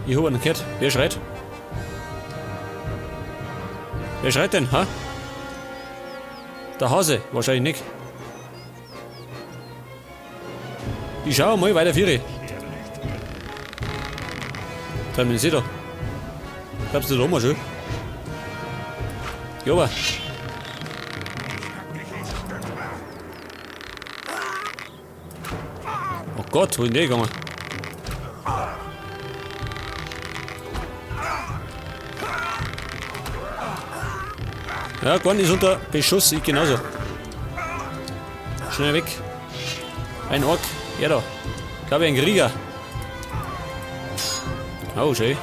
Ich habe einen gehört. Wer schreit? Wer schreit denn, ha? Der Hase, wahrscheinlich nicht. Ich schau mal weiter Viere. Treib mich nicht da. Bleibst du da oben schon? Ja, aber. Oh Gott, wo ist denn der gegangen? Ja, Gorn ist unter Beschuss, ich genauso. Schnell weg. Ein Ork, er da. Ich glaube, ein Krieger. Oh, schön.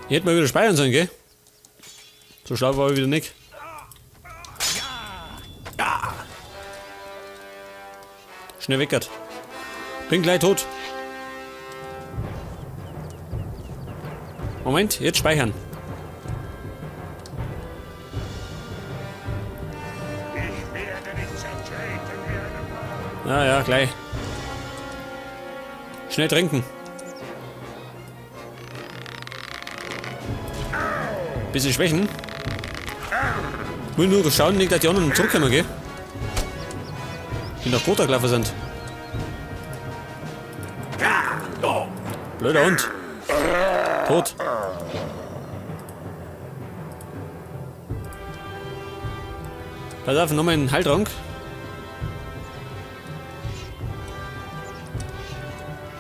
Ich hätte mal wieder speichern sollen, gell? So schlau war ich wieder nicht. Schnell weckert. Bin gleich tot. Moment, jetzt speichern. Ja, ja, gleich. Schnell trinken. Bisschen schwächen. Will nur schauen, nicht, dass die anderen zurückkommen, gell? Die nach Kota gelaufen sind. Blöder Hund. Tot. Pass auf, nochmal einen Heiltrank.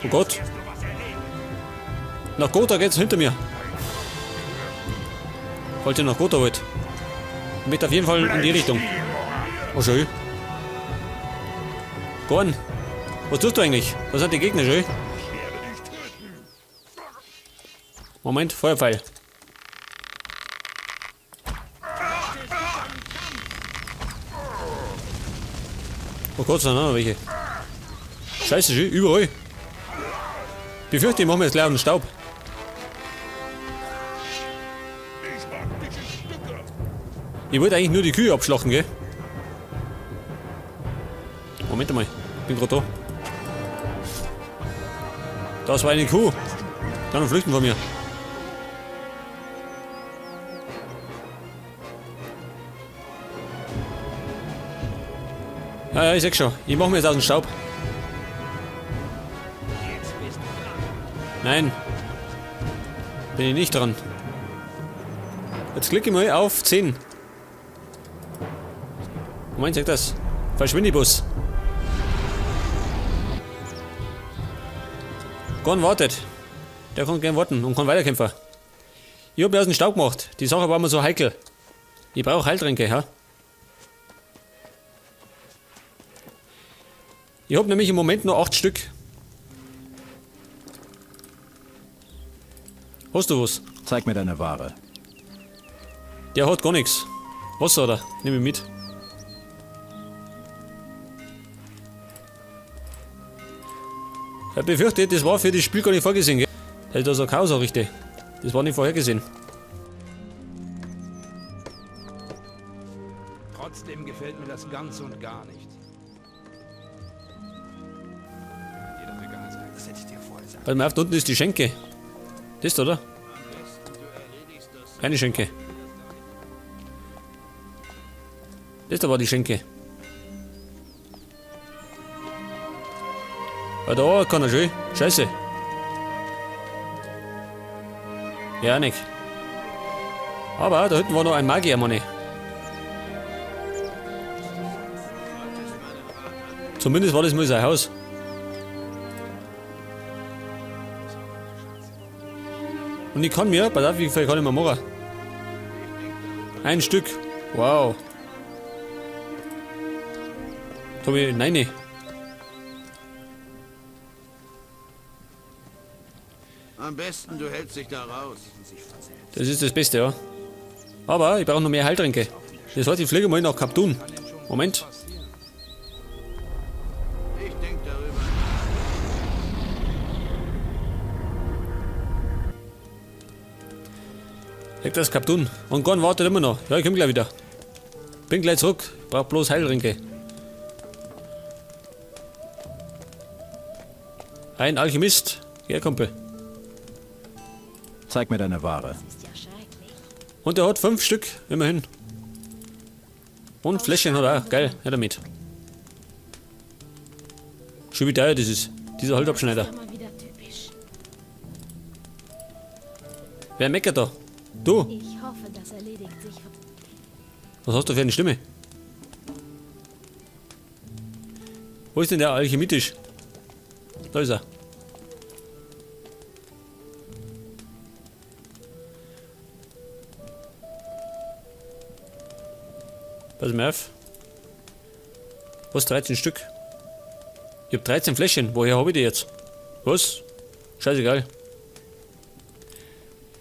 Oh Gott. Nach Gotha geht's hinter mir. Falls ihr nach Gotha wollt. Mit auf jeden Fall in die Richtung. Oh schön. Gorn. Was tust du eigentlich? Was sind die Gegner schön? Moment, Feuerpfeil. Oh Gott, sind noch welche. Scheiße, schön, überall. Befürchte, ich mache mir jetzt gleich auf den Staub. Ich wollte eigentlich nur die Kühe abschlachten, gell? Moment mal, ich bin gerade da. Das war eine Kuh. Dann flüchten von mir. Ja, ich sag schon. Ich mache mir jetzt aus dem Staub. Nein. Bin ich nicht dran. Jetzt klicke ich mal auf 10. Moment, sag das. Verschwindibus. Gorn wartet. Der kann gern warten und kann weiterkämpfen. Ich hab mir aus dem Staub gemacht. Die Sache war mir so heikel. Ich brauche Heiltränke, ja? Ich hab nämlich im Moment nur 8 Stück. Hast du was? Zeig mir deine Ware. Der hat gar nichts. Wasser oder? Nimm ich mit. Ich befürchte, das war für das Spiel gar nicht vorgesehen, gell? Dass ich da so Chaos richte. Das war nicht vorhergesehen. Trotzdem gefällt mir das ganz und gar nicht. Das hätte ich dir vorher gesagt. Warte mal auf, da unten ist die Schenke. Das da, oder? Keine Schenke. Das da war die Schenke. Ja, da kann er schön. Scheiße. Ja, nicht. Aber da hinten war noch ein Magier, Mann. Zumindest war das mal sein Haus. Und ich kann mir, pass auf, wie viel kann ich mir machen? Ein Stück. Wow. Da hab ich, nein. Am besten, du hältst dich da raus. Das ist das Beste, ja. Aber ich brauche noch mehr Heiltränke. Das heißt, ich fliege mal nach Kaptun. Moment. Ich denk darüber. Leg das Kaptun. Und Gorn wartet immer noch. Ja, ich komm gleich wieder. Bin gleich zurück. Brauch bloß Heiltränke. Ein Alchemist. Ja, Kumpel. Zeig mir deine Ware. Ist ja schrecklich. Und er hat 5 Stück, immerhin. Und Fläschchen hat er auch. Geil, her damit. Schon wie teuer das ist. Dieser Holzabschneider. Ja, mal wieder typisch. Wer meckert da? Du? Ich hoffe, das erledigt sich. Was hast du für eine Stimme? Wo ist denn der Alchemitisch? Da ist er. Pass mal auf. Was? 13 Stück? Ich hab 13 Fläschchen. Woher habe ich die jetzt? Was? Scheißegal.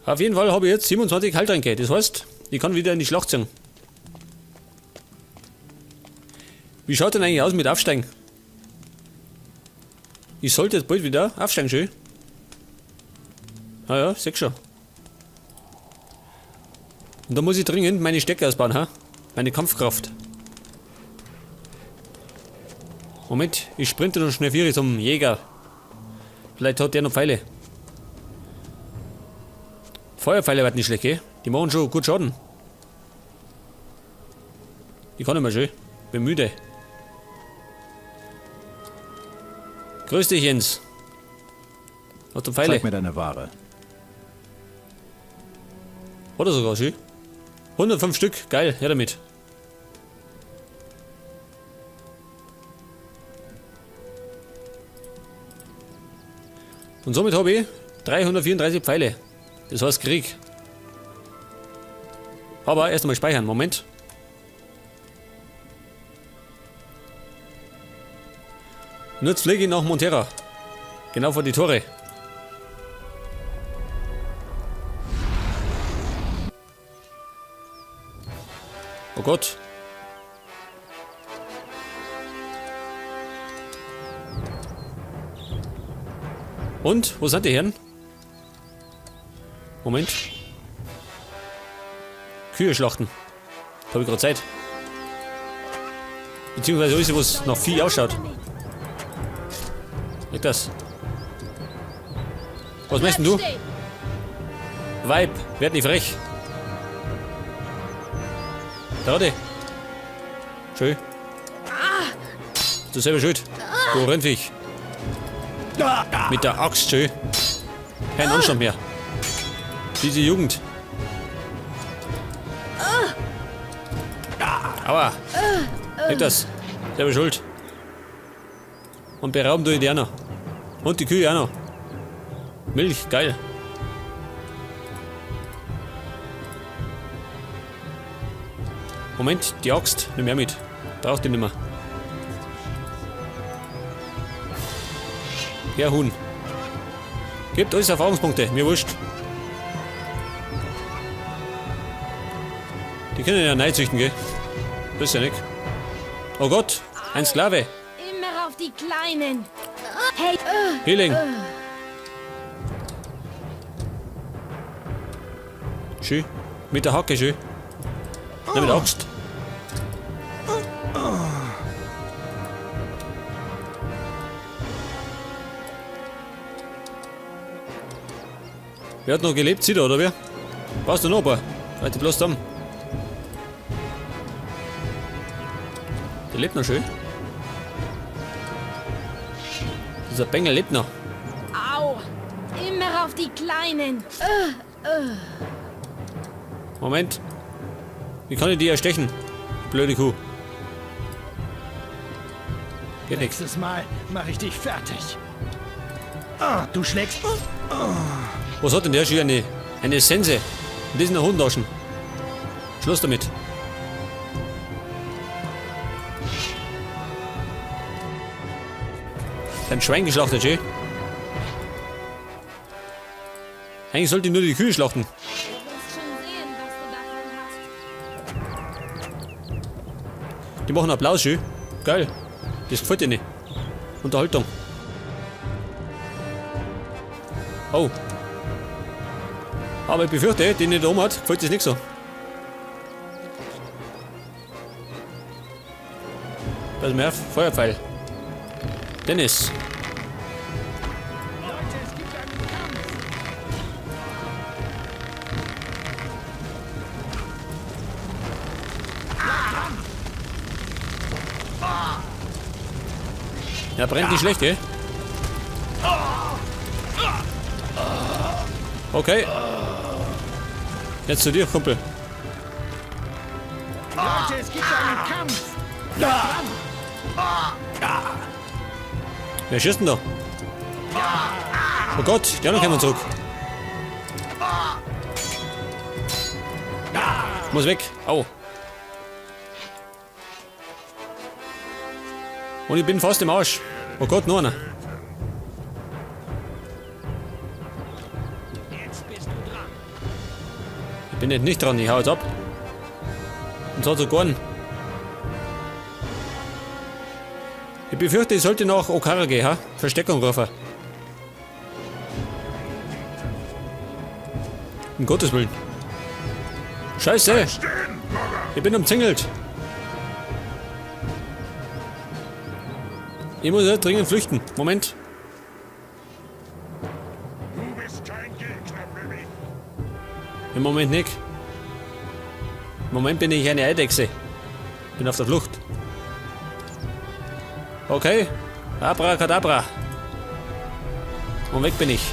Auf jeden Fall habe ich jetzt 27 Heiltränke. Das heißt, ich kann wieder in die Schlacht ziehen. Wie schaut denn eigentlich aus mit Aufsteigen? Ich sollte jetzt bald wieder aufsteigen, schön. Ah ja, seh schon. Und da muss ich dringend meine Stärke ausbauen, ha? Meine Kampfkraft. Moment, ich sprinte noch schnell 4 zum Jäger. Vielleicht hat der noch Pfeile. Feuerpfeile werden nicht schlecht, gell? Die machen schon gut Schaden. Ich kann nicht mehr schön. Bin müde. Grüß dich, Jens. Hast du Pfeile? Zeig mir deine Ware. Oder sogar schön. 105 Stück. Geil, her damit. Und somit habe ich 334 Pfeile. Das heißt Krieg. Aber erst einmal speichern. Moment. Und jetzt fliege ich nach Montera. Genau vor die Tore. Oh Gott. Und? Wo sind die Herren? Moment. Kühe schlachten. Da habe ich gerade Zeit. Beziehungsweise alles, was nach Vieh ausschaut. Nicht das. Was möchtest du? Weib, werd nicht frech. Da hat die. Schön. Du selber schuld. Du Rennviech. Mit der Axt, schön. Kein Anstand mehr. Diese Jugend. Aua. Nicht das. Selber schuld. Und berauben tue ich die auch noch. Und die Kühe auch noch. Milch, geil. Moment, die Axt, nimm her mit. Braucht die nicht mehr. Ja, Huhn. Gebt alles Erfahrungspunkte, mir wurscht. Die können ja Neid züchten, gell? Das ist ja nicht. Oh Gott, ein Sklave. Immer auf die Kleinen. Hey, Healing. Schön. Mit der Hacke, schön. Nein, mit der Axt. Wer hat noch gelebt? Sie da, oder wer? Brauchst du noch ein paar? Halt die bloß zusammen. Der lebt noch schön. Dieser Bengel lebt noch. au. Immer auf die Kleinen. Moment. Wie kann ich die erstechen? Die blöde Kuh. Geht nix. Nächstes Mal mache ich dich fertig. Ah, du schlägst. Was hat denn der schon? Eine Sense. Und das sind Hundtaschen. Schluss damit. Ein Schwein geschlachtet, schön. Eigentlich sollte ich nur die Kühe schlachten. Du wirst schon sehen, was du davon hast. Die machen Applaus, schön. Geil. Das gefällt dir nicht. Unterhaltung. Oh. Aber ich befürchte, den der da oben hat, gefällt das nicht so. Pass mal auf, Feuerpfeil. Dennis. Ja, brennt nicht schlecht, gell? Okay. Jetzt zu dir, Kumpel. Leute, es gibt einen Kampf. Wer schießt denn da? Oh Gott, die anderen kommen zurück. Ich muss weg. Au. Und ich bin fast im Arsch. Oh Gott, noch einer. Ich bin nicht dran, ich hau jetzt ab. Und zwar sogar. Ich befürchte, ich sollte nach Okara gehen, ha? Versteckung rufen. Um Gottes Willen. Scheiße! Ich bin umzingelt. Ich muss ja dringend flüchten. Moment. Du bist kein Gegner für mich. Im Moment nicht. Im Moment bin ich eine Eidechse. Bin auf der Flucht. Okay. Abracadabra. Und weg bin ich.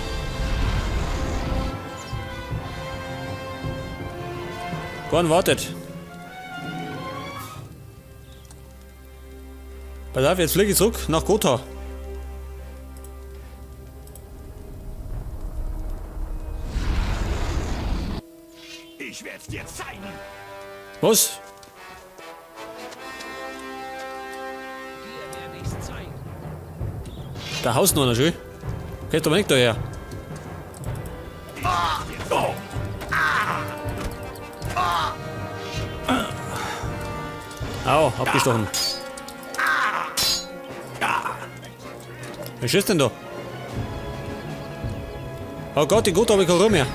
Gorn wartet. Pass auf, jetzt fliege ich zurück nach Gotha. Ich werd's dir zeigen. Was? Dir werde ich's zeigen. Da haust noch einer schön. Geht aber nicht daher. Au, abgestochen. Wer schießt denn da? Oh Gott, die Gute habe ich keine Ruhe mehr.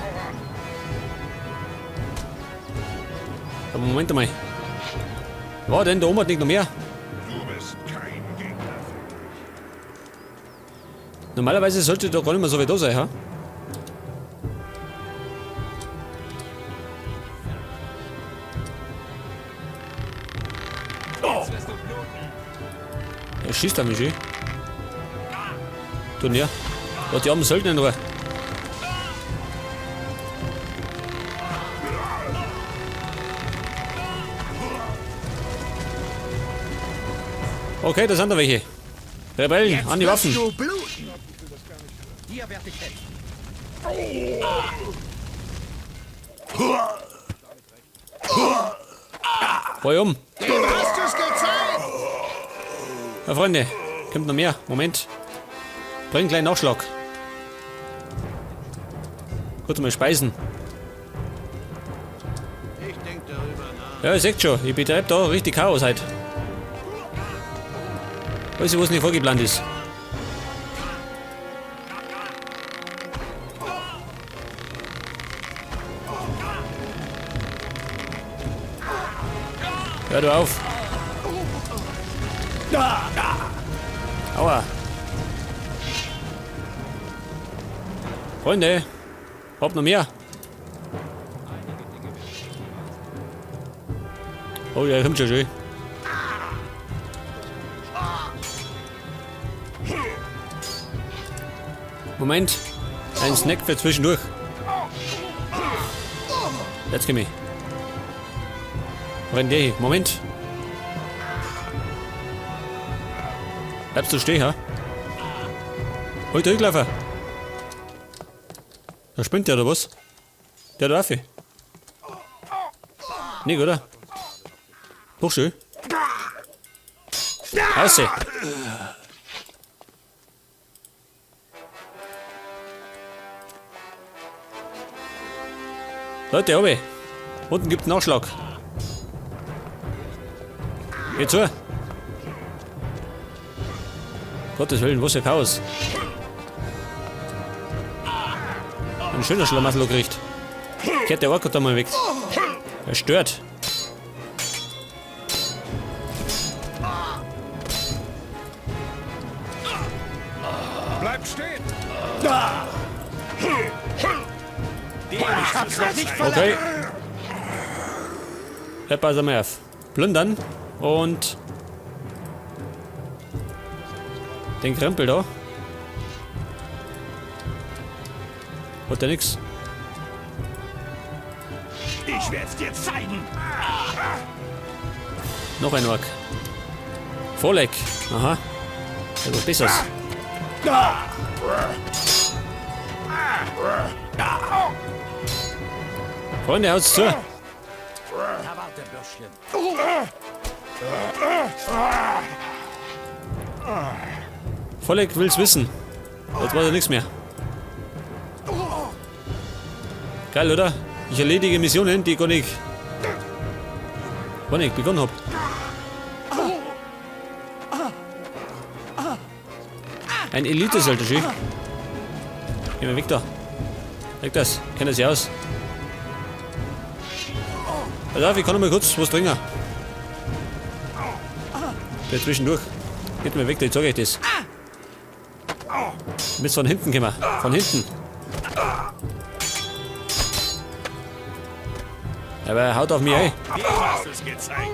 Aber Moment einmal. War denn da oben nicht noch mehr? Du bist kein Gegner. Normalerweise sollte da gar nicht mehr so weit da sein, ha? Er schießt an mich, eh? Du näher. Lass die armen Söldner in Ruhe. Okay, da sind da welche. Rebellen, an die Waffen. Du bluten. Dir werde ich helfen. Feuer um. Hast du's gezeigt? Ja, Freunde, kommt noch mehr. Moment. Bring einen kleinen Nachschlag. Kurz mal speisen. Ich denke darüber nach. Ja, ihr seht schon, ich betreibe da richtig Chaos heute. Weiß ich, was nicht vorgeplant ist. Hör du auf. Aua. Freunde, habt noch mehr? Oh ja, kommt schon schön. Moment, ein Snack für zwischendurch. Jetzt komm ich. Renn der hier. Moment. Bleibst du stehen, ha? Halt durchlaufen. Da spinnt der oder was? Der hat Waffe. Nicht, oder? Hochschön. Ausseh. Leute, oben. Unten gibt's einen Nachschlag. Geh zu. Gottes Willen, was für Chaos. Ein schöner Schlamassel gekriegt. Kehrt der Ork da mal weg. Er stört. Bleib stehen! Ich hab's noch nicht verlassen. Okay. Pass mal auf. Plündern und Den Krempel da. Hat der nix? Ich werd's dir zeigen. Noch ein Ork. Vorleck. Aha. Das wird besser. Freunde, haut's zu. Na warte, Bürschchen. Vorleck will's wissen. Jetzt weiß er nichts mehr. Geil, oder? Ich erledige Missionen, die gar nicht begonnen hab. Ein Elite-Soldat. Geh mal weg da. Weg das. Kennt das ja aus. Pass auf, ich kann noch mal kurz was trinken. Der zwischendurch. Geht mir weg, da, jetzt sag ich das. Müsst von hinten kommen. Von hinten. Aber er haut auf mich ein. Dir hast du's gezeigt.